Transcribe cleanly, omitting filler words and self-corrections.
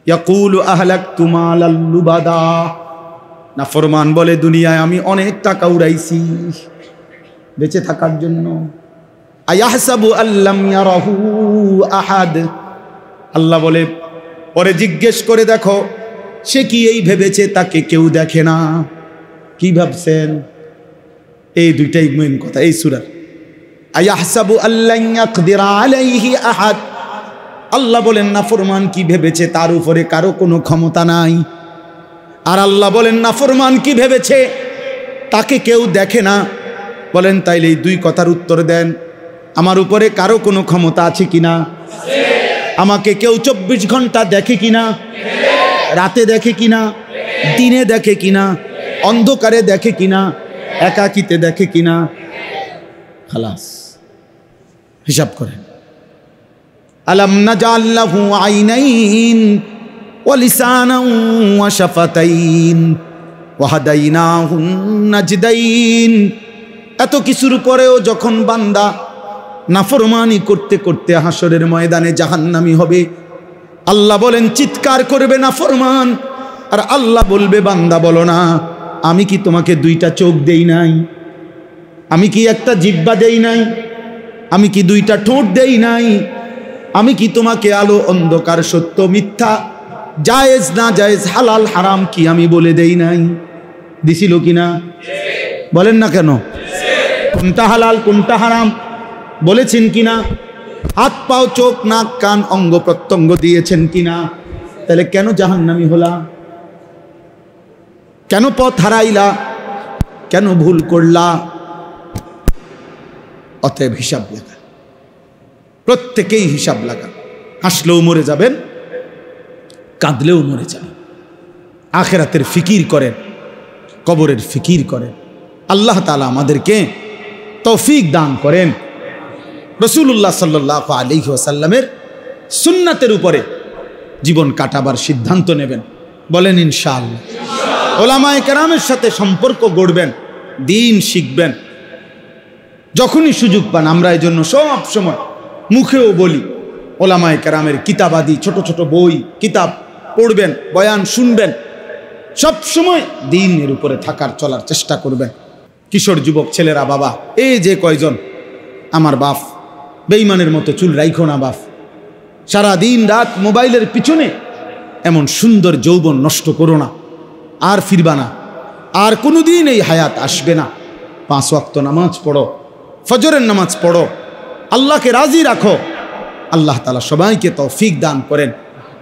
ইয়াকুলু আহলাকতু মালাল লুবাদা, নাফরমান বলে দুনিয়ায় আমি অনেক টাকা উড়াইছি বেঁচে থাকার জন্য। আয়াহসাবু আল্লাম ইয়ারাহু আহাদ, আল্লাহ বলে পরে জিজ্ঞেস করে দেখো সে কি এই ভেবেছে তাকে কেউ দেখে না। কি ভাবছেন? এই দুইটাই মেন কথা এই সূরার। আয়াহসাবু আল্লান ইয়াকদিরা আলাইহি আহাদ, আল্লাহ বলেন নাফরমান কি ভেবেছে তার উপরে কারো কোনো ক্ষমতা নাই। আর আল্লাহ বলেন নাফরমান কি ভেবেছে তাকে কেউ দেখে না। বলেন তাইলে এই দুই কথার উত্তর দেন, আমার উপরে কারো কোনো ক্ষমতা আছে কিনা? আমাকে কেউ 24 ঘন্টা দেখে কিনা? রাতে দেখে কিনা? দিনে দেখে কিনা? অন্ধকারে দেখে কিনা? একাকিতে দেখে কিনা? খালাস হিসাব করেন। আলাম নাজাল লাহু আইনাইন ওয়া লিসানান ওয়া শাফাতাইন ওয়া হাদাইনাহুন নাজদাইন। এত কিছুর পরেও যখন বান্দা নাফরমানি করতে করতে হাসরের ময়দানে জাহান্নামী হবে, আল্লাহ বলেন চিৎকার করবে নাফরমান, আর আল্লাহ বলবে বান্দা বলো না আমি কি তোমাকে দুইটা চোখ দেই নাই? আমি কি একটা জিহ্বা দেই নাই? আমি কি দুইটা ঠোঁট দেই নাই? আমি কি তোমাকে আলো অন্ধকার সত্য মিথ্যা জায়েজ না জায়েজ হালাল হারাম কি আমি বলে দেই নাই? দিছিল কিনা? বলেন না কেন? কোনটা হালাল কোনটা হারাম বলেছেন কিনা? হাত পাও চোখ নাক কান অঙ্গ প্রত্যঙ্গ দিয়েছেন কিনা? তাহলে কেন জাহান্নামী হলা? কেন পথ হারাইলা? কেন ভুল করলা? অতএব হিসাব লাগা, প্রত্যেকেই হিসাব লাগা। হাসলেও মরে যাবেন, কাঁদলেও মরে যাবেন। আখিরাতের ফিকির করেন, কবরের ফিকির করেন। আল্লাহ তাআলা আমাদেরকে তৌফিক দান করেন। রাসূলুল্লাহ সাল্লাল্লাহু আলাইহি ওয়াসাল্লামের সুন্নাতের উপরে জীবন কাটাবার সিদ্ধান্ত নেবেন। বলেন ইনশাআল্লাহ। ওলামায়ে কেরামের সাথে সম্পর্ক গড়বেন, দিন শিখবেন। যখনই সুযোগ পান আমরা এই জন্য সব সময় মুখেও বলি ওলামায়ে কেরামের কিতাবাদি ছোট ছোট বই কিতাব পড়বেন, বয়ান শুনবেন, সব সময় দ্বীনের উপরে থাকার চলার চেষ্টা করবেন। কিশোর যুবক ছেলেরা, বাবা এই যে কয়জন আমার বাপ, বেঈমানের মতো চুল রাইখো না বাপ, সারা দিন রাত মোবাইলের পিছনে এমন সুন্দর যৌবন নষ্ট করো না, আর ফিরবা না, আর কোনোদিন এই হায়াত আসবে না। 5 ওয়াক্ত নামাজ পড়ো, ফজরের নামাজ পড়ো, আল্লাহকে রাজি রাখো। আল্লাহ তাআলা সবাইকে তৌফিক দান করেন।